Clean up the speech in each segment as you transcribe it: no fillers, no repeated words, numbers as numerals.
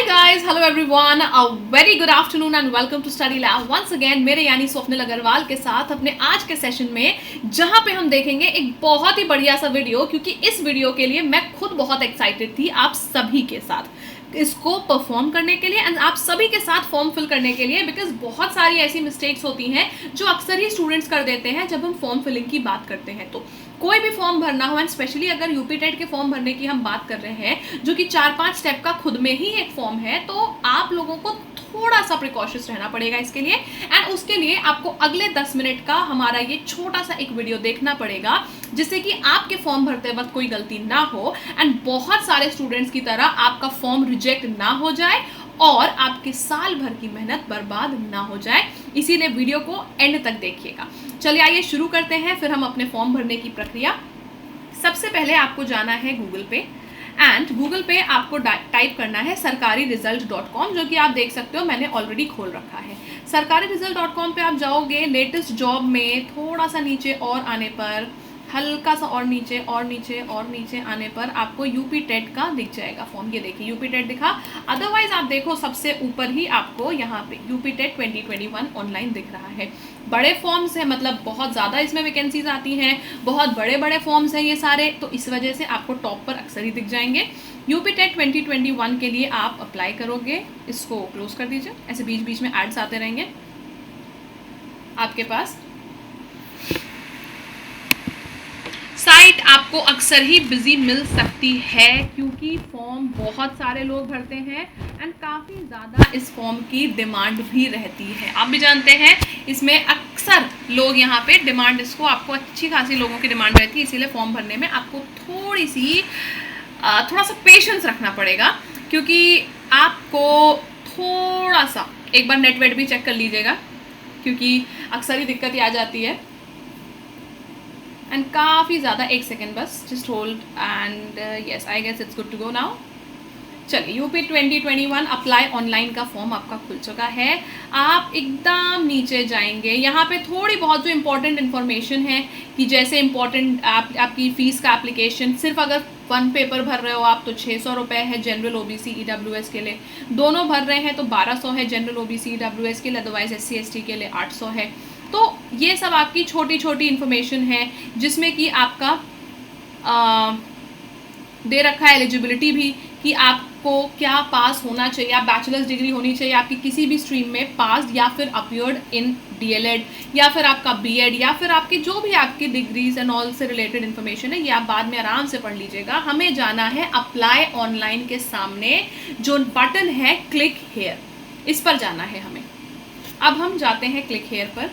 guys, hello everyone, a very good afternoon and welcome to Study Lab once again मेरे यानी स्वप्निल अग्रवाल के साथ अपने आज के सेशन में, जहां पे हम देखेंगे एक बहुत ही बढ़िया सा वीडियो, क्योंकि इस वीडियो के लिए मैं खुद बहुत एक्साइटेड थी आप सभी के साथ इसको परफॉर्म करने के लिए एंड आप सभी के साथ फॉर्म फिल करने के लिए, बिकॉज बहुत सारी ऐसी मिस्टेक्स होती हैं जो अक्सर ही स्टूडेंट्स कर देते हैं जब हम फॉर्म फिलिंग की बात करते हैं। तो कोई भी फॉर्म भरना हो एंड स्पेशली अगर यूपी टेट के फॉर्म भरने की हम बात कर रहे हैं जो कि 4-5 स्टेप का खुद में ही एक फॉर्म है, तो आप लोगों को थोड़ा सा प्रिकॉशंस रहना पड़ेगा इसके लिए एंड उसके लिए आपको अगले 10 मिनट का हमारा ये छोटा सा एक वीडियो देखना पड़ेगा, जिससे कि आपके फॉर्म भरते वक्त कोई गलती ना हो एंड बहुत सारे स्टूडेंट्स की तरह आपका फॉर्म रिजेक्ट ना हो जाए और आपके साल भर की मेहनत बर्बाद ना हो जाए। इसीलिए वीडियो को एंड तक देखिएगा। चलिए आइए शुरू करते हैं, फिर हम अपने फॉर्म भरने की प्रक्रिया। सबसे पहले आपको जाना है गूगल पे एंड गूगल पे आपको टाइप करना है sarkariresult.com, जो कि आप देख सकते हो मैंने ऑलरेडी खोल रखा है। sarkariresult.com पे आप जाओगे, लेटेस्ट जॉब में थोड़ा सा नीचे और आने पर, हल्का सा और नीचे और नीचे और नीचे आने पर आपको यूपी टेट का दिख जाएगा फॉर्म। ये देखिए यूपी टेट दिखा, अदरवाइज आप देखो सबसे ऊपर ही आपको यहाँ पे यूपी टेट 2021 ऑनलाइन दिख रहा है। बड़े फॉर्म्स हैं, मतलब बहुत ज़्यादा इसमें वैकेंसीज आती हैं, बहुत बड़े बड़े फॉर्म्स हैं ये सारे, तो इस वजह से आपको टॉप पर अक्सर ही दिख जाएंगे। यूपी टेट 2021 के लिए आप अप्लाई करोगे, इसको क्लोज कर दीजिए, ऐसे बीच बीच में एड्स आते रहेंगे आपके पास। साइट आपको अक्सर ही बिजी मिल सकती है क्योंकि फॉर्म बहुत सारे लोग भरते हैं एंड काफ़ी ज़्यादा इस फॉर्म की डिमांड भी रहती है। आप भी जानते हैं इसमें अक्सर लोग यहाँ पे डिमांड, इसको आपको अच्छी खासी लोगों की डिमांड रहती है, इसीलिए फॉर्म भरने में आपको थोड़ा सा पेशेंस रखना पड़ेगा, क्योंकि आपको थोड़ा सा एक बार नेट वेट भी चेक कर लीजिएगा, क्योंकि अक्सर ही दिक्कत ही आ जाती है एंड काफ़ी ज़्यादा। एक सेकेंड बस, just hold and yes I guess it's good to go now. चलिए यूपी 2021 अप्लाई ऑनलाइन का फॉर्म आपका खुल चुका है। आप एकदम नीचे जाएंगे, यहाँ पे थोड़ी बहुत जो इम्पोर्टेंट इन्फॉर्मेशन है कि जैसे इम्पोर्टेंट आपकी फ़ीस का एप्लीकेशन, सिर्फ अगर 1 पेपर भर रहे हो आप तो 600 रुपये है, जनरल OBC EWS के लिए दोनों भर रहे हैं तो 1200 है जनरल OBC EWS के लिए, अदरवाइज SC ST के लिए 800 है। तो ये सब आपकी छोटी छोटी इन्फॉर्मेशन है, जिसमें कि आपका दे रखा है एलिजिबिलिटी भी कि आपको क्या पास होना चाहिए, आप बैचलर्स डिग्री होनी चाहिए आपकी किसी भी स्ट्रीम में पास, या फिर अपीयर्ड इन DLED, या फिर आपका BEd, या फिर आपकी जो भी आपकी डिग्रीज एंड ऑल से रिलेटेड इन्फॉर्मेशन है, ये आप बाद में आराम से पढ़ लीजिएगा। हमें जाना है अप्लाई ऑनलाइन के सामने जो बटन है क्लिक हेयर, इस पर जाना है हमें। अब हम जाते हैं क्लिक हेयर पर,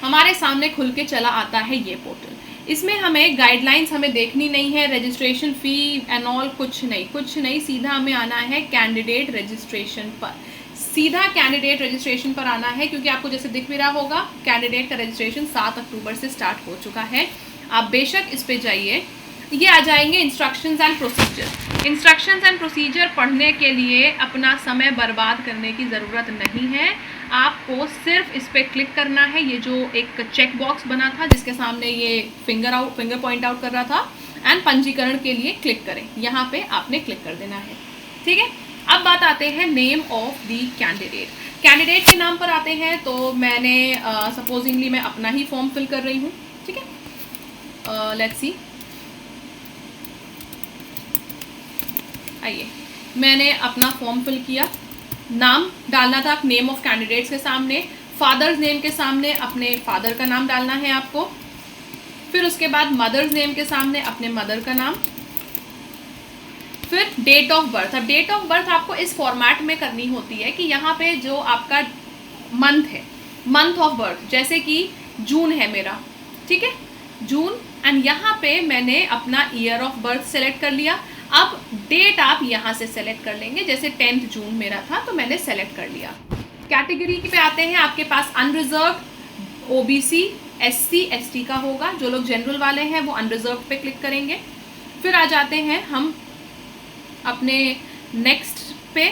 हमारे सामने खुल के चला आता है ये पोर्टल। इसमें हमें गाइडलाइंस हमें देखनी नहीं है, रजिस्ट्रेशन फ़ी एंड ऑल कुछ नहीं, सीधा हमें आना है कैंडिडेट रजिस्ट्रेशन पर। सीधा कैंडिडेट रजिस्ट्रेशन पर आना है, क्योंकि आपको जैसे दिख भी रहा होगा कैंडिडेट का रजिस्ट्रेशन 7 अक्टूबर से स्टार्ट हो चुका है। आप बेशक इस पर जाइए, ये आ जाएंगे instructions and procedure. Instructions and procedure पढ़ने के लिए अपना समय बर्बाद करने की ज़रूरत नहीं है, आपको सिर्फ इस पर क्लिक करना है। ये जो एक चेक बॉक्स बना था जिसके सामने ये फिंगर पॉइंट आउट कर रहा था, एंड पंजीकरण के लिए क्लिक करें, यहाँ पे आपने क्लिक कर देना है। ठीक है, अब बात आते हैं नेम ऑफ द कैंडिडेट के नाम पर आते हैं। तो मैंने सपोजिंगली मैं अपना ही फॉर्म फिल कर रही हूँ। ठीक है, लेट्स सी, आइए मैंने अपना फॉर्म फिल किया। नाम डालना था नेम ऑफ कैंडिडेट्स के सामने, फादर्स नेम के सामने अपने फादर का नाम डालना है आपको, फिर उसके बाद मदर्स नेम के सामने अपने मदर का नाम, फिर डेट ऑफ बर्थ। अब डेट ऑफ बर्थ आपको इस फॉर्मेट में करनी होती है कि यहाँ पे जो आपका मंथ है, मंथ ऑफ बर्थ, जैसे कि जून है मेरा, ठीक है जून, एंड यहाँ पे मैंने अपना ईयर ऑफ बर्थ सेलेक्ट कर लिया। अब डेट आप यहाँ से सेलेक्ट कर लेंगे, जैसे 10 जून मेरा था तो मैंने सेलेक्ट कर लिया। कैटेगरी पे आते हैं, आपके पास अनरिजर्व OBC SC ST का होगा, जो लोग जनरल वाले हैं वो अनरिजर्व पे क्लिक करेंगे। फिर आ जाते हैं हम अपने नेक्स्ट पे,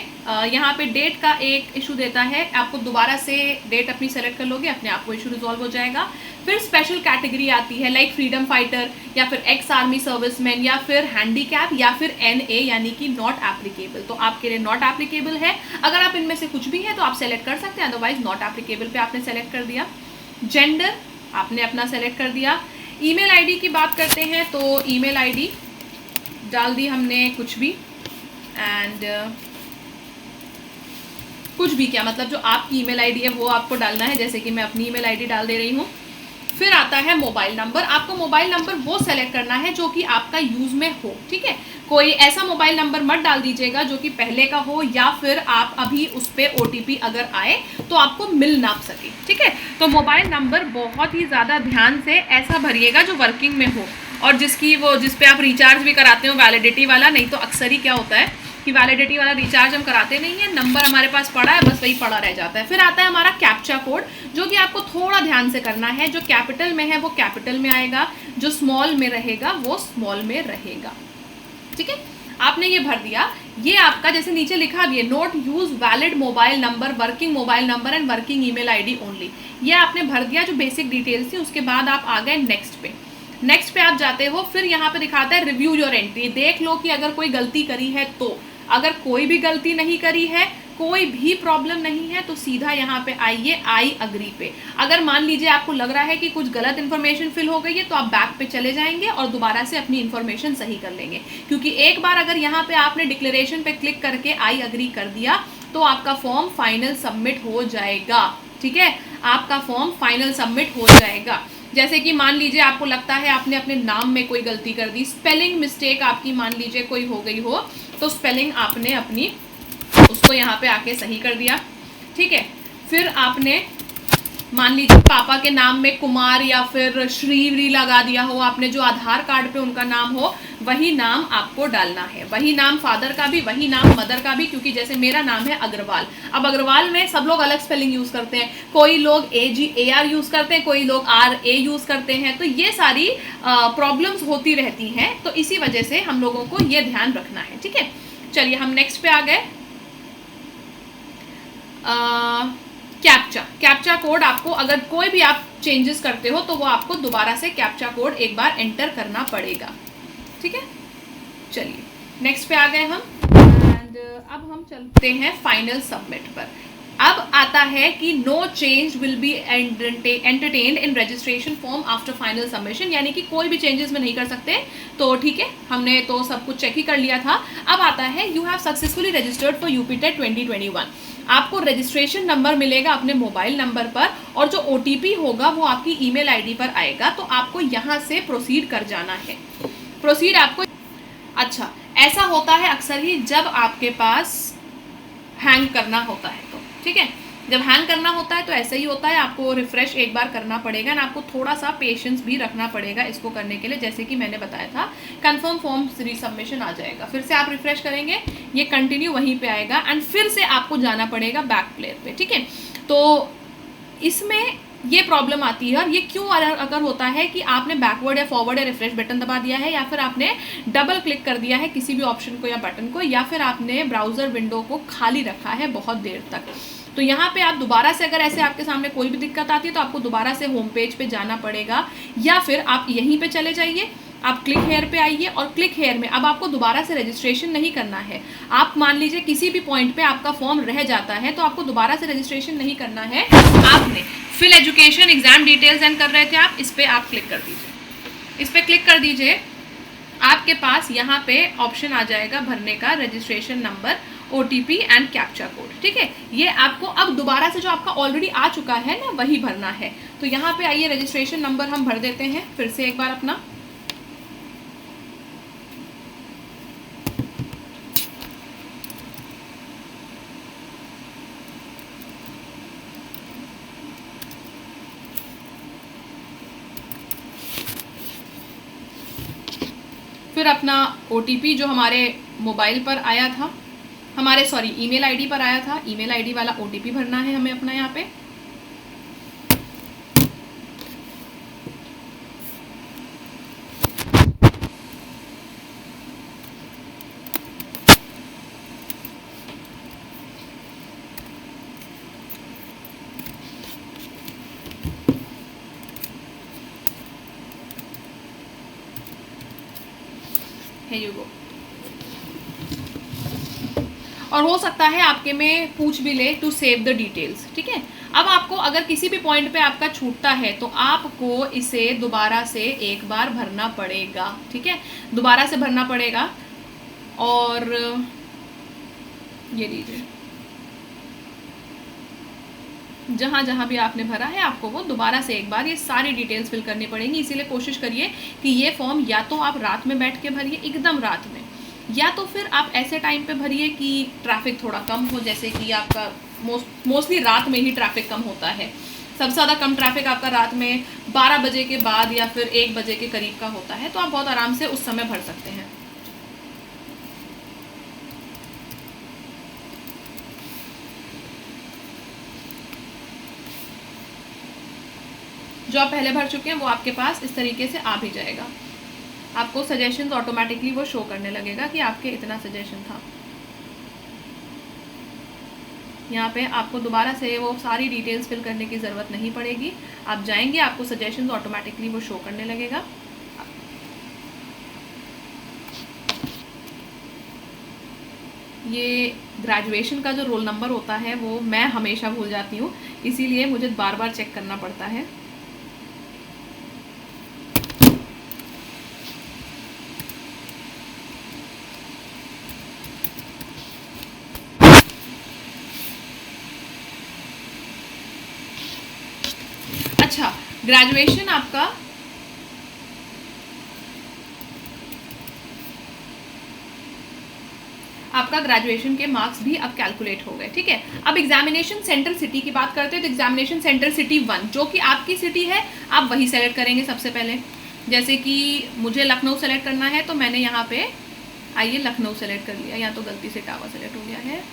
यहाँ पे डेट का एक इशू देता है, आपको दोबारा से डेट अपनी सेलेक्ट कर लोगे, अपने आप को इशू रिजॉल्व हो जाएगा। फिर स्पेशल कैटेगरी आती है लाइक फ्रीडम फाइटर या फिर एक्स आर्मी सर्विसमैन या फिर हैंडीकैप या फिर NA यानी कि नॉट एप्लीकेबल। तो आपके लिए नॉट एप्लीकेबल है। अगर आप इनमें से कुछ भी है तो आप सेलेक्ट कर सकते हैं, अदरवाइज नॉट एप्लीकेबल पे आपने सेलेक्ट कर दिया। जेंडर आपने अपना सेलेक्ट कर दिया। ईमेल आईडी की बात करते हैं तो ईमेल आईडी डाल दी हमने कुछ भी, एंड कुछ भी क्या मतलब जो आपकी ईमेल आईडी है वो आपको डालना है, जैसे कि मैं अपनी ईमेल आईडी डाल दे रही हूँ। फिर आता है मोबाइल नंबर। आपको मोबाइल नंबर वो सेलेक्ट करना है जो कि आपका यूज में हो, ठीक है। कोई ऐसा मोबाइल नंबर मत डाल दीजिएगा जो कि पहले का हो या फिर आप अभी उस पर OTP अगर आए तो आपको मिल ना सके, ठीक है। तो मोबाइल नंबर बहुत ही ज़्यादा ध्यान से ऐसा भरिएगा जो वर्किंग में हो और जिस पे आप रिचार्ज भी कराते हो वैलिडिटी वाला। नहीं तो अक्सर ही क्या होता है कि वैलिडिटी वाला रिचार्ज हम कराते नहीं है, नंबर हमारे पास पड़ा है, बस वही पड़ा रह जाता है। फिर आता है हमारा कैप्चा कोड, जो कि आपको थोड़ा ध्यान से करना है। जो कैपिटल में है वो कैपिटल में आएगा, जो स्मॉल में रहेगा वो स्मॉल में रहेगा, ठीक है। आपने ये भर दिया। ये आपका जैसे नीचे लिखा भी है, note use valid mobile number, working mobile number and working email ID only. ये आपने भर दिया जो बेसिक डिटेल्स थी। उसके बाद आप आ गए नेक्स्ट पे। नेक्स्ट पे आप जाते हो, फिर यहाँ पे दिखाता है रिव्यू योर एंट्री। देख लो कि अगर कोई गलती करी है तो। अगर कोई भी गलती नहीं करी है, कोई भी प्रॉब्लम नहीं है, तो सीधा यहाँ पे आइए आई अग्री पे। अगर मान लीजिए आपको लग रहा है कि कुछ गलत इन्फॉर्मेशन फिल हो गई है तो आप बैक पे चले जाएंगे और दोबारा से अपनी इन्फॉर्मेशन सही कर लेंगे, क्योंकि एक बार अगर यहाँ पे आपने डिक्लेरेशन पे क्लिक करके आई अग्री कर दिया तो आपका फॉर्म फाइनल सबमिट हो जाएगा, ठीक है। आपका फॉर्म फाइनल सबमिट हो जाएगा। जैसे कि मान लीजिए आपको लगता है आपने अपने नाम में कोई गलती कर दी, स्पेलिंग मिस्टेक आपकी मान लीजिए कोई हो गई हो, तो स्पेलिंग आपने अपनी उसको यहाँ पे आके सही कर दिया, ठीक है। फिर आपने मान लीजिए पापा के नाम में कुमार या फिर श्री लगा दिया हो, आपने जो आधार कार्ड पे उनका नाम हो वही नाम आपको डालना है, वही नाम फादर का भी, वही नाम मदर का भी। क्योंकि जैसे मेरा नाम है अग्रवाल, अब अग्रवाल में सब लोग अलग स्पेलिंग यूज करते हैं, कोई लोग AGAR यूज करते हैं, कोई लोग RA यूज करते हैं, तो ये सारी प्रॉब्लम्स होती रहती हैं। तो इसी वजह से हम लोगों को ये ध्यान रखना है, ठीक है। चलिए हम नेक्स्ट पे आ गए। कैप्चा कोड आपको अगर कोई भी आप चेंजेस करते हो तो वो आपको दोबारा से कैप्चा कोड एक बार एंटर करना पड़ेगा, ठीक है। चलिए नेक्स्ट पे आ गए हम, एंड अब हम चलते हैं फाइनल सबमिट पर। अब आता है कि no change will be entertained in registration form after final submission, यानी कि कोई भी चेंजेस में नहीं कर सकते। तो ठीक है, हमने तो सब कुछ चेक ही कर लिया था। अब आता है you have successfully registered for UPTET 2021। आपको रजिस्ट्रेशन नंबर मिलेगा अपने मोबाइल नंबर पर और जो OTP होगा वो आपकी ईमेल आईडी पर आएगा। तो आपको यहाँ से प्रोसीड कर जाना है। प्रोसीड आपको, अच्छा ऐसा होता है अक्सर ही जब आपके पास हैंग करना होता है, तो ठीक है, जब हैंग करना होता है तो ऐसे ही होता है, आपको रिफ्रेश एक बार करना पड़ेगा ना, आपको थोड़ा सा पेशेंस भी रखना पड़ेगा इसको करने के लिए। जैसे कि मैंने बताया था कंफर्म फॉर्म रीसबमिशन आ जाएगा, फिर से आप रिफ्रेश करेंगे, ये कंटिन्यू वहीं पे आएगा एंड फिर से आपको जाना पड़ेगा बैक प्लेयर पे, ठीक है। तो इसमें ये प्रॉब्लम आती है, और ये क्यों अगर होता है कि आपने बैकवर्ड या फॉरवर्ड या रिफ्रेश बटन दबा दिया है, या फिर आपने डबल क्लिक कर दिया है किसी भी ऑप्शन को या बटन को, या फिर आपने ब्राउज़र विंडो को खाली रखा है बहुत देर तक। तो यहाँ पे आप दोबारा से अगर ऐसे आपके सामने कोई भी दिक्कत आती है तो आपको दोबारा से होम पेज पे जाना पड़ेगा, या फिर आप यहीं पे चले जाइए, आप क्लिक हेयर पे आइए और क्लिक हेयर में अब आपको दोबारा से रजिस्ट्रेशन नहीं करना है। आप मान लीजिए किसी भी पॉइंट पे आपका फॉर्म रह जाता है तो आपको दोबारा से रजिस्ट्रेशन नहीं करना है। आपने fill education exam details and कर रहे थे आप, इस पर आप क्लिक कर दीजिए। इस पर क्लिक कर दीजिए, आपके पास यहाँ पे ऑप्शन आ जाएगा भरने का, registration number, OTP and captcha code, ठीक है। ये आपको अब दोबारा से जो आपका ऑलरेडी आ चुका है ना वही भरना है। तो यहाँ पे आइए, रजिस्ट्रेशन नंबर हम भर देते हैं फिर से एक बार अपना, फिर अपना OTP जो हमारे मोबाइल पर आया था, हमारे ईमेल आईडी पर आया था, ईमेल आईडी वाला OTP भरना है हमें अपना यहाँ पे। है यू गो। और हो सकता है आपके में पूछ भी ले टू सेव द डिटेल्स, ठीक है। अब आपको अगर किसी भी पॉइंट पे आपका छूटता है तो आपको इसे दोबारा से एक बार भरना पड़ेगा, ठीक है, दोबारा से भरना पड़ेगा। और ये लीजिए, जहाँ जहाँ भी आपने भरा है आपको वो दोबारा से एक बार ये सारी डिटेल्स फिल करनी पड़ेंगी। इसीलिए कोशिश करिए कि ये फॉर्म या तो आप रात में बैठ के भरिए, एकदम रात में, या तो फिर आप ऐसे टाइम पे भरिए कि ट्रैफिक थोड़ा कम हो, जैसे कि आपका मोस्टली रात में ही ट्रैफिक कम होता है। सबसे ज़्यादा कम ट्रैफिक आपका रात में 12 बजे के बाद या फिर 1 बजे के करीब का होता है, तो आप बहुत आराम से उस समय भर सकते हैं। जो आप पहले भर चुके हैं वो आपके पास इस तरीके से आ भी जाएगा। आपको सजेशंस ऑटोमेटिकली वो शो करने लगेगा कि आपके इतना सजेशन था। यहाँ पे आपको दोबारा से वो सारी डिटेल्स फिल करने की ज़रूरत नहीं पड़ेगी। आप जाएंगे, आपको सजेशंस ऑटोमेटिकली वो शो करने लगेगा। ये ग्रेजुएशन का जो रोल नंबर होता है वो मैं हमेशा भूल जाती हूँ, इसीलिए मुझे बार बार चेक करना पड़ता है। अच्छा, ग्रेजुएशन आपका ग्रेजुएशन के मार्क्स भी अब कैलकुलेट हो गए, ठीक है। अब एग्जामिनेशन सेंटर सिटी की बात करते हैं, तो एग्जामिनेशन सेंटर सिटी 1 जो कि आपकी सिटी है, आप वही सेलेक्ट करेंगे सबसे पहले। जैसे कि मुझे लखनऊ सेलेक्ट करना है, तो मैंने यहाँ पे आइए लखनऊ सेलेक्ट कर लिया, या तो गलती से इटावा सेलेक्ट हो गया है,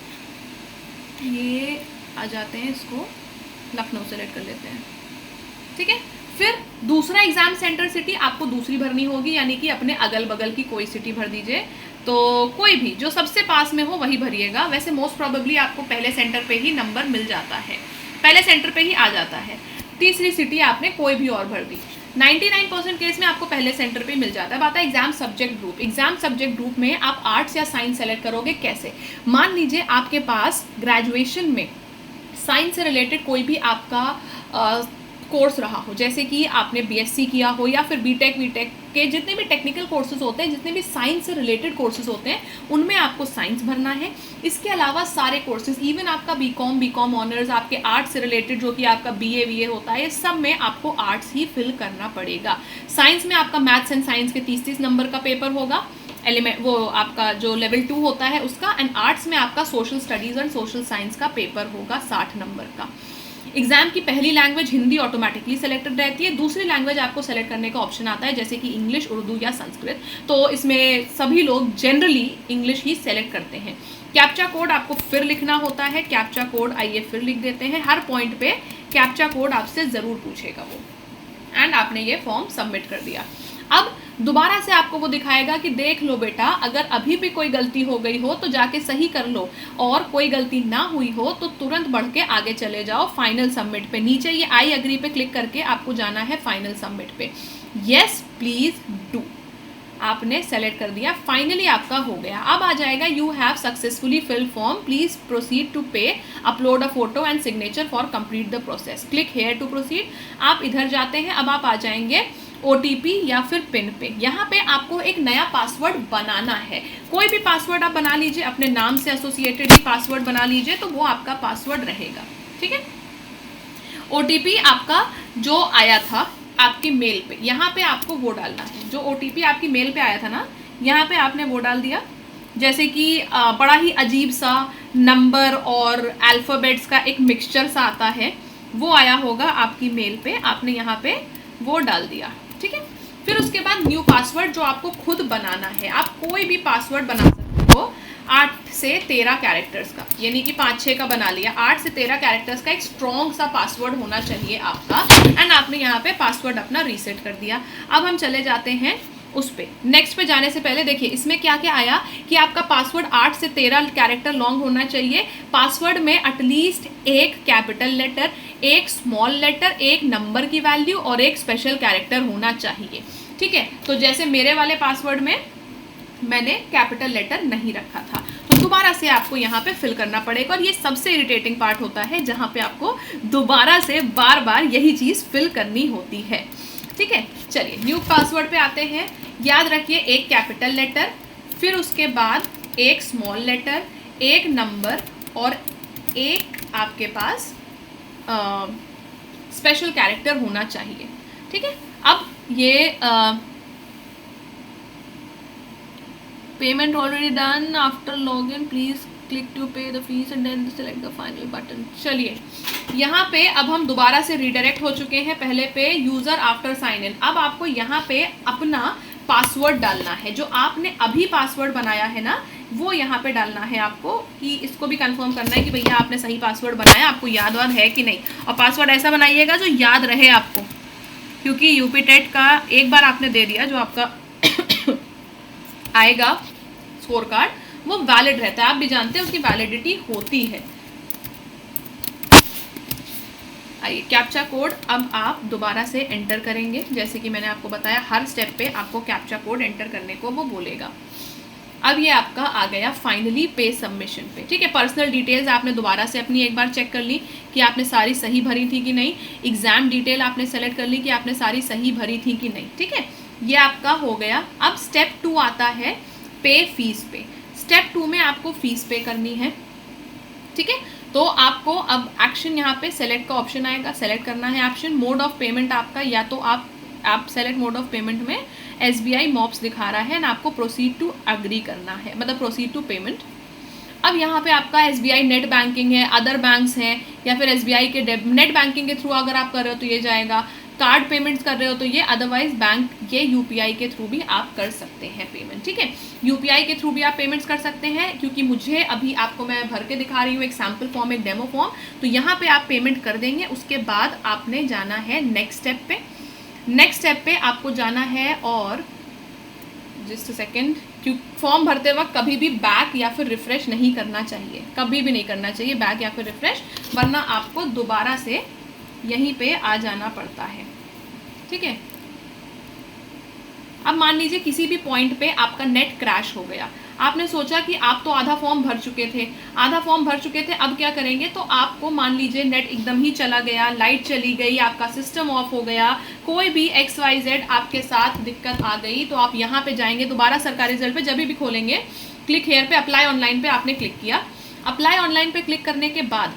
ये आ जाते हैं, इसको लखनऊ सेलेक्ट कर लेते हैं, ठीक है। फिर दूसरा एग्जाम सेंटर सिटी आपको दूसरी भरनी होगी, यानी कि अपने अगल बगल की कोई सिटी भर दीजिए, तो कोई भी जो सबसे पास में हो वही भरिएगा। वैसे मोस्ट प्रोबेबली आपको पहले सेंटर पे ही नंबर मिल जाता है, पहले सेंटर पे ही आ जाता है। तीसरी सिटी आपने कोई भी और भर दी, 99% केस में आपको पहले सेंटर पे मिल जाता है। बात है exam subject group. Exam subject group में आप आर्ट्स या साइंस सेलेक्ट करोगे कैसे? मान लीजिए आपके पास ग्रेजुएशन में साइंस से रिलेटेड कोई भी आपका कोर्स रहा हो, जैसे कि आपने बीएससी किया हो या फिर बीटेक के जितने भी टेक्निकल कोर्सेज होते हैं, जितने भी साइंस से रिलेटेड कोर्सेज होते हैं, उनमें आपको साइंस भरना है। इसके अलावा सारे कोर्सेज, इवन आपका बीकॉम ऑनर्स, आपके आर्ट्स से रिलेटेड जो कि आपका बीए होता है, सब में आपको आर्ट्स ही फिल करना पड़ेगा। साइंस में आपका मैथ्स एंड साइंस के 30-30 नंबर का पेपर होगा, एलिमेंट वो आपका जो लेवल 2 होता है उसका, एंड आर्ट्स में आपका social studies and social science का पेपर होगा 60 नंबर का। एग्जाम की पहली लैंग्वेज हिंदी ऑटोमेटिकली सेलेक्टेड रहती है। दूसरी लैंग्वेज आपको सेलेक्ट करने का ऑप्शन आता है, जैसे कि इंग्लिश, उर्दू या संस्कृत, तो इसमें सभी लोग जनरली इंग्लिश ही सेलेक्ट करते हैं। कैप्चा कोड आपको फिर लिखना होता है, कैप्चा कोड आइए फिर लिख देते हैं। हर पॉइंट पे कैप्चा कोड आपसे ज़रूर पूछेगा वो, एंड आपने ये फॉर्म सबमिट कर दिया। अब दोबारा से आपको वो दिखाएगा कि देख लो बेटा, अगर अभी भी कोई गलती हो गई हो तो जाके सही कर लो, और कोई गलती ना हुई हो तो तुरंत बढ़ के आगे चले जाओ फाइनल सबमिट पे। नीचे ये आई एग्री पे क्लिक करके आपको जाना है फाइनल सबमिट पे। यस प्लीज डू, आपने सेलेक्ट कर दिया, फाइनली आपका हो गया। अब आ जाएगा you have successfully fill form, please proceed to pay, upload a photo and signature for complete the process, click here to proceed. आप इधर जाते हैं, अब आप आ जाएंगे OTP या फिर पिन पे। यहाँ पे आपको एक नया पासवर्ड बनाना है, कोई भी पासवर्ड आप बना लीजिए, अपने नाम से एसोसिएटेड ही पासवर्ड बना लीजिए, तो वो आपका पासवर्ड रहेगा, ठीक है। OTP आपका जो आया था आपकी मेल पे, यहाँ पे आपको वो डालना है, जो OTP आपकी मेल पे आया था ना, यहाँ पे आपने वो डाल दिया। जैसे कि बड़ा ही अजीब सा नंबर और अल्फ़ाबेट्स का एक मिक्सचर सा आता है, वो आया होगा आपकी मेल पे, आपने यहाँ पे वो डाल दिया, ठीक है। फिर उसके बाद न्यू पासवर्ड जो आपको खुद बनाना है, आप कोई भी पासवर्ड बना सकते हो 8 से 13 कैरेक्टर्स का, यानी कि 5-6 का बना लिया, 8 से 13 कैरेक्टर्स का एक स्ट्रॉन्ग सा पासवर्ड होना चाहिए आपका, एंड आपने यहाँ पे पासवर्ड अपना रीसेट कर दिया। अब हम चले जाते हैं उस पे, नेक्स्ट पे जाने से पहले देखिए इसमें क्या क्या आया कि आपका पासवर्ड 8 से 13 कैरेक्टर लॉन्ग होना चाहिए। पासवर्ड में एटलीस्ट एक कैपिटल लेटर, एक स्मॉल लेटर, एक नंबर की वैल्यू और एक स्पेशल कैरेक्टर होना चाहिए, ठीक है। तो जैसे मेरे वाले पासवर्ड में मैंने कैपिटल लेटर नहीं रखा था, तो दोबारा से आपको यहाँ पे फिल करना पड़ेगा। और ये सबसे इरिटेटिंग पार्ट होता है जहाँ पे आपको दोबारा से बार बार यही चीज़ फिल करनी होती है। ठीक है, चलिए न्यू पासवर्ड पे आते हैं। याद रखिए, एक कैपिटल लेटर, फिर उसके बाद एक स्मॉल लेटर, एक नंबर और एक आपके पास स्पेशल कैरेक्टर होना चाहिए। ठीक है, अब ये payment already done, after login please click to pay the fees and then select the final button. चलिए यहाँ पे अब हम दोबारा से रीडायरेक्ट हो चुके हैं पहले पे यूजर आफ्टर साइन इन। अब आपको यहाँ पे अपना पासवर्ड डालना है, जो आपने अभी पासवर्ड बनाया है ना, वो यहाँ पे डालना है आपको, कि इसको भी कंफर्म करना है कि भैया आपने सही पासवर्ड बनाया, आपको याद वाद है कि नहीं। और पासवर्ड ऐसा बनाइएगा जो याद रहे आपको, क्योंकि यूपी टेट का एक बार आपने दे दिया जो आपका आएगा स्कोर कार्ड, वो वैलिड रहता है, आप भी जानते हैं उसकी वैलिडिटी होती है। आइए कैप्चा कोड अब आप दोबारा से एंटर करेंगे, जैसे कि मैंने आपको बताया हर स्टेप पे आपको कैप्चा कोड एंटर करने को वो बोलेगा। अब ये आपका आ गया फाइनली पे सबमिशन पे। ठीक है, पर्सनल डिटेल्स आपने दोबारा से अपनी एक बार चेक कर ली कि आपने सारी सही भरी थी कि नहीं। एग्जाम डिटेल आपने सेलेक्ट कर ली कि आपने सारी सही भरी थी कि नहीं। ठीक है, ये आपका हो गया। अब स्टेप 2 आता है पे फीस पे। स्टेप 2 में आपको फीस पे करनी है। ठीक है, तो आपको अब एक्शन यहाँ पे सेलेक्ट का ऑप्शन आएगा, सेलेक्ट करना है ऑप्शन। मोड ऑफ पेमेंट आपका, या तो आप सेलेक्ट मोड ऑफ पेमेंट में SBI मॉप्स दिखा रहा है ना, आपको प्रोसीड टू अग्री करना है, मतलब प्रोसीड टू पेमेंट। अब यहाँ पे आपका SBI नेट बैंकिंग है, अदर बैंक्स हैं, या फिर SBI के नेट बैंकिंग के थ्रू अगर आप कर रहे हो तो ये जाएगा, कार्ड पेमेंट्स कर रहे हो तो ये, अदरवाइज बैंक ये UPI के थ्रू भी आप कर सकते हैं पेमेंट। ठीक है, UPI के थ्रू भी आप पेमेंट्स कर सकते हैं, क्योंकि मुझे अभी आपको मैं भर के दिखा रही हूँ एक सैम्पल फॉर्म, एक डेमो फॉर्म, तो यहाँ पे आप पेमेंट कर देंगे। उसके बाद आपने जाना है नेक्स्ट स्टेप पे। नेक्स्ट स्टेप पे आपको जाना है, और जस्ट सेकेंड, क्योंकि फॉर्म भरते वक्त कभी भी बैक या फिर रिफ्रेश नहीं करना चाहिए, कभी भी नहीं करना चाहिए बैक या फिर रिफ्रेश, वरना आपको दोबारा से यहीं पे आ जाना पड़ता है। ठीक है, अब मान लीजिए किसी भी पॉइंट पे आपका नेट क्रैश हो गया, आपने सोचा कि आप तो आधा फॉर्म भर चुके थे, अब क्या करेंगे, तो आपको मान लीजिए नेट एकदम ही चला गया, लाइट चली गई, आपका सिस्टम ऑफ हो गया, कोई भी XYZ आपके साथ दिक्कत आ गई, तो आप यहाँ पे जाएंगे दोबारा सरकारी रिजल्ट पे, जब भी खोलेंगे क्लिक हेयर पे, अप्लाई ऑनलाइन पे आपने क्लिक किया। अप्लाई ऑनलाइन पे क्लिक करने के बाद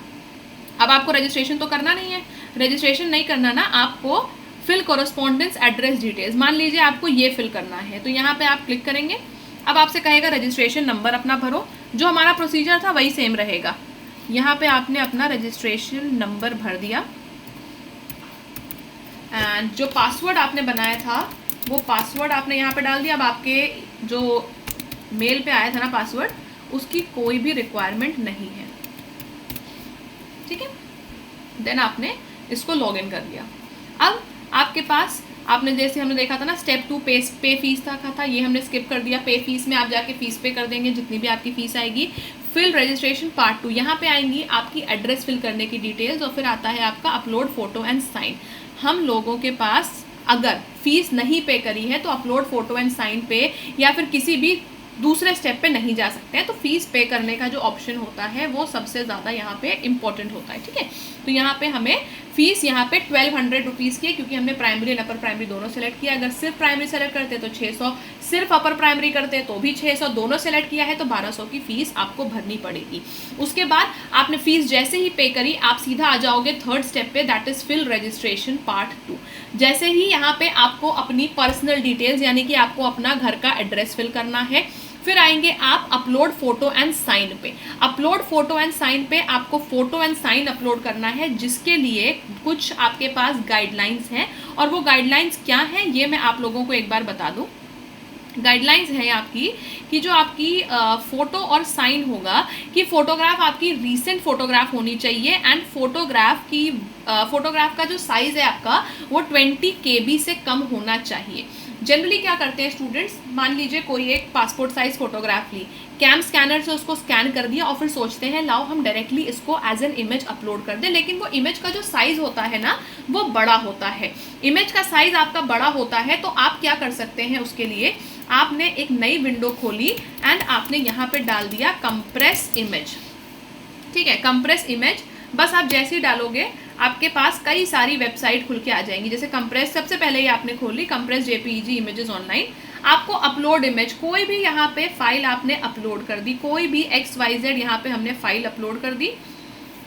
अब आपको रजिस्ट्रेशन तो करना नहीं है, रजिस्ट्रेशन नहीं करना ना, आपको फिल कोरस्पॉन्डेंस एड्रेस डिटेल्स, मान लीजिए आपको ये फिल करना है, तो यहाँ पे आप क्लिक करेंगे। अब आपसे कहेगा रजिस्ट्रेशन नंबर अपना भरो, जो हमारा प्रोसीजर था वही सेम रहेगा। यहाँ पे आपने अपना रजिस्ट्रेशन नंबर भर दिया, एंड जो पासवर्ड आपने बनाया था वो पासवर्ड आपने यहाँ पे डाल दिया। अब आपके जो मेल पे आया था ना पासवर्ड, उसकी कोई भी रिक्वायरमेंट नहीं है। ठीक है, देन आपने इसको लॉगिन कर दिया। अब आपके पास, आपने जैसे हमने देखा था ना स्टेप 2 पे फीस था, ये हमने स्किप कर दिया। पे फीस में आप जाके फीस पे कर देंगे जितनी भी आपकी फीस आएगी। फिल रजिस्ट्रेशन पार्ट 2, यहाँ पे आएंगी आपकी एड्रेस फिल करने की डिटेल्स, और फिर आता है आपका अपलोड फोटो एंड साइन। हम लोगों के पास अगर फीस नहीं पे करी है तो अपलोड फोटो एंड साइन पे या फिर किसी भी दूसरे स्टेप पे नहीं जा सकते हैं, तो फीस पे करने का जो ऑप्शन होता है वो सबसे ज़्यादा यहाँ पे इम्पोर्टेंट होता है। ठीक है, तो यहाँ पे हमें फीस यहाँ पे 1200 रुपीज़ की है, क्योंकि हमने प्राइमरी एंड अपर प्राइमरी दोनों सेलेक्ट किया। अगर सिर्फ प्राइमरी सेलेक्ट करते तो 600, सिर्फ अपर प्राइमरी करते तो भी 600, दोनों सेलेक्ट किया है तो 1200 की फीस आपको भरनी पड़ेगी। उसके बाद आपने फीस जैसे ही पे करी, आप सीधा आ जाओगे थर्ड स्टेप पे, that is fill registration part 2। जैसे ही यहाँ पे आपको अपनी पर्सनल डिटेल्स, यानी कि आपको अपना घर का एड्रेस फिल करना है, फिर आएंगे आप अपलोड फोटो एंड साइन पे। अपलोड फोटो एंड साइन पे आपको फोटो एंड साइन अपलोड करना है, जिसके लिए कुछ आपके पास गाइडलाइंस हैं, और वो गाइडलाइंस क्या हैं ये मैं आप लोगों को एक बार बता दूं। गाइडलाइंस है आपकी कि जो आपकी फ़ोटो और साइन होगा कि फ़ोटोग्राफ आपकी रीसेंट फ़ोटोग्राफ होनी चाहिए, एंड फ़ोटोग्राफ का जो साइज़ है आपका वो 20 KB से कम होना चाहिए। जनरली क्या करते हैं स्टूडेंट्स, मान लीजिए कोई एक पासपोर्ट साइज फोटोग्राफ ली, कैम स्कैनर से उसको स्कैन कर दिया और फिर सोचते हैं लाओ हम डायरेक्टली इसको एज एन इमेज अपलोड कर दें, लेकिन वो इमेज का जो साइज होता है ना वो बड़ा होता है। इमेज का साइज आपका बड़ा होता है तो आप क्या कर सकते हैं, उसके लिए आपने एक नई विंडो खोली एंड आपने यहाँ पे डाल दिया कंप्रेस इमेज। ठीक है, कंप्रेस इमेज बस आप जैसे ही डालोगे आपके पास कई सारी वेबसाइट खुल के आ जाएंगी। जैसे कंप्रेस सबसे पहले ही आपने खोली कंप्रेस जेपीईजी इमेजेस ऑनलाइन, आपको अपलोड इमेज कोई भी यहाँ पे फाइल आपने अपलोड कर दी, कोई भी XYZ यहाँ पे हमने फाइल अपलोड कर दी।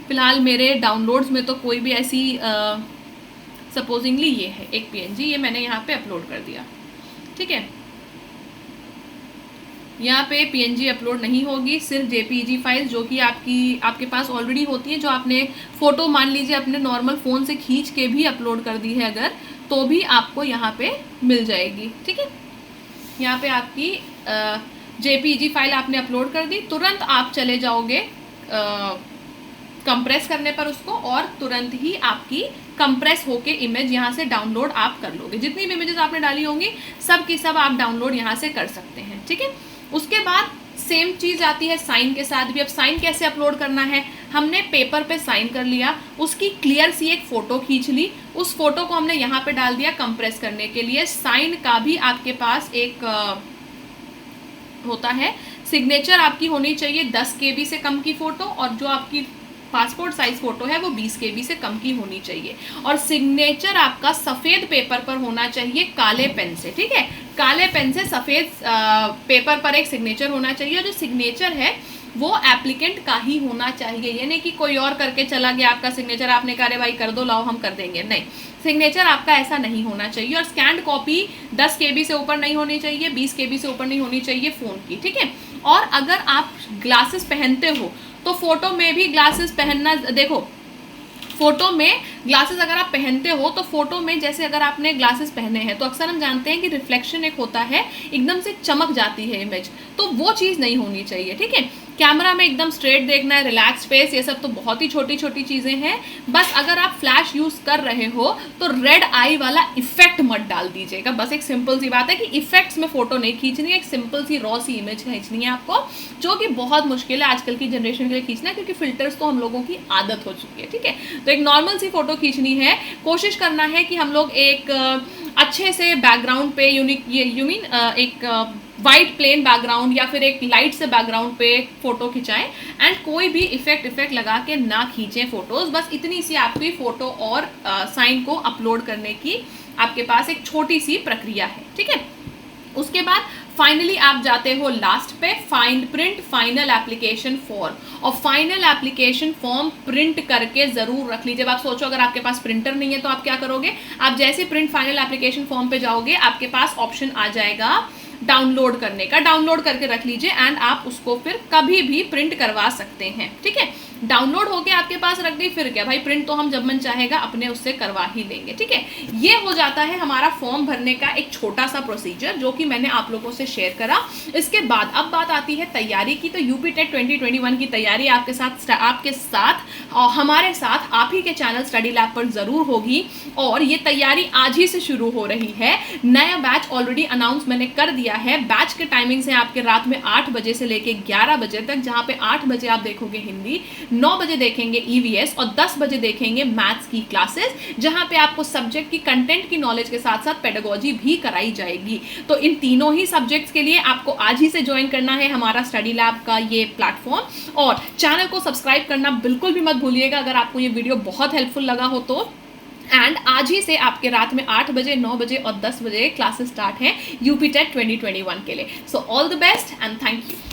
फिलहाल मेरे डाउनलोड्स में तो कोई भी ऐसी सपोजिंगली ये है एक PNG, ये मैंने यहाँ पे अपलोड कर दिया। ठीक है, यहाँ पे PNG अपलोड नहीं होगी, सिर्फ JPEG फाइल जो कि आपके पास ऑलरेडी होती है, जो आपने फ़ोटो मान लीजिए अपने नॉर्मल फ़ोन से खींच के भी अपलोड कर दी है अगर, तो भी आपको यहाँ पे मिल जाएगी। ठीक है, यहाँ पे आपकी JPEG फाइल आपने अपलोड कर दी, तुरंत आप चले जाओगे कंप्रेस करने पर उसको, और तुरंत ही आपकी कंप्रेस होके इमेज यहाँ से डाउनलोड आप कर लोगे। जितनी भी इमेजेस आपने डाली होंगी सब की सब आप डाउनलोड यहाँ से कर सकते हैं। ठीक है, उसके बाद सेम चीज़ आती है साइन के साथ भी। अब साइन कैसे अपलोड करना है, हमने पेपर पे साइन कर लिया, उसकी क्लियर सी एक फ़ोटो खींच ली, उस फोटो को हमने यहाँ पे डाल दिया कंप्रेस करने के लिए। साइन का भी आपके पास एक होता है, सिग्नेचर आपकी होनी चाहिए 10 KB से कम की फ़ोटो, और जो आपकी पासपोर्ट साइज फ़ोटो है वो 20 KB से कम की होनी चाहिए, और सिग्नेचर आपका सफ़ेद पेपर पर होना चाहिए काले पेन से। ठीक है, काले पेन से सफ़ेद पेपर पर एक सिग्नेचर होना चाहिए, और जो सिग्नेचर है वो एप्लीकेंट का ही होना चाहिए, ये नहीं कि कोई और करके चला गया आपका सिग्नेचर, आपने कहा भाई कर दो लाओ हम कर देंगे, नहीं, सिग्नेचर आपका ऐसा नहीं होना चाहिए। और स्कैंड कॉपी 10 KB से ऊपर नहीं होनी चाहिए, 20 KB से ऊपर नहीं होनी चाहिए फ़ोन की। ठीक है, और अगर आप ग्लासेस पहनते हो तो फोटो में भी ग्लासेस पहनना, देखो फोटो में ग्लासेस अगर आप पहनते हो तो फोटो में जैसे अगर आपने ग्लासेस पहने हैं तो अक्सर हम जानते हैं कि रिफ्लेक्शन एक होता है, एकदम से चमक जाती है इमेज, तो वो चीज़ नहीं होनी चाहिए। ठीक है, कैमरा में एकदम स्ट्रेट देखना है, रिलैक्स फेस, ये सब तो बहुत ही छोटी छोटी चीज़ें हैं। बस अगर आप फ्लैश यूज़ कर रहे हो तो रेड आई वाला इफेक्ट मत डाल दीजिएगा। बस एक सिंपल सी बात है कि इफेक्ट्स में फोटो नहीं खींचनी है, एक सिंपल सी रॉ सी इमेज खींचनी है आपको, जो कि बहुत मुश्किल है आजकल की जनरेशन के लिए खींचना, क्योंकि फिल्टर्स तो हम लोगों की आदत हो चुकी है। ठीक है, तो एक नॉर्मल सी फोटो खींचनी है, कोशिश करना है कि हम लोग एक अच्छे से बैकग्राउंड पे एक वाइट प्लेन बैकग्राउंड या फिर एक लाइट से बैकग्राउंड पे फोटो खिंचाएं, एंड कोई भी इफेक्ट लगा के ना खींचें फोटोज। बस इतनी सी आपकी फोटो और साइन को अपलोड करने की आपके पास एक छोटी सी प्रक्रिया है। ठीक है, उसके बाद फाइनली आप जाते हो लास्ट पे, प्रिंट फाइनल एप्लीकेशन फॉर्म, और फाइनल एप्लीकेशन फॉर्म प्रिंट करके ज़रूर रख लीजिए। अब आप सोचो अगर आपके पास प्रिंटर नहीं है तो आप क्या करोगे, आप जैसे प्रिंट फाइनल एप्लीकेशन फॉर्म पे जाओगे आपके पास ऑप्शन आ जाएगा डाउनलोड करने का, डाउनलोड करके रख लीजिए, एंड आप उसको फिर कभी भी प्रिंट करवा सकते हैं। ठीक है, डाउनलोड होके आपके पास रख दी, फिर क्या भाई, प्रिंट तो हम जब मन चाहेगा अपने उससे करवा ही लेंगे। ठीक है, ये हो जाता है हमारा फॉर्म भरने का एक छोटा सा प्रोसीजर जो कि मैंने आप लोगों से शेयर करा। इसके बाद अब बात आती है तैयारी की। तो यूपी टेट 2021 की तैयारी आपके साथ और हमारे साथ आप ही के चैनल स्टडी लैब पर ज़रूर होगी, और ये तैयारी आज ही से शुरू हो रही है। नया बैच ऑलरेडी अनाउंस मैंने कर दिया है। बैच के टाइमिंग्स हैं आपके रात में 8 बजे से लेके 11 बजे तक, जहाँ पे 8 बजे आप देखोगे हिंदी, 9 बजे देखेंगे EVS, और 10 बजे देखेंगे मैथ्स की क्लासेस, जहाँ पे आपको सब्जेक्ट की कंटेंट की नॉलेज के साथ साथ पेडागोजी भी कराई जाएगी। तो इन तीनों ही सब्जेक्ट्स के लिए आपको आज ही से ज्वाइन करना है हमारा स्टडी लैब का ये प्लेटफॉर्म, और चैनल को सब्सक्राइब करना बिल्कुल भी मत भूलिएगा अगर आपको ये वीडियो बहुत हेल्पफुल लगा हो तो। एंड आज ही से आपके रात में 8 बजे, 9 बजे और 10 बजे क्लासेस स्टार्ट हैं यूपी टेट 2021 के लिए। So all the best and thank you.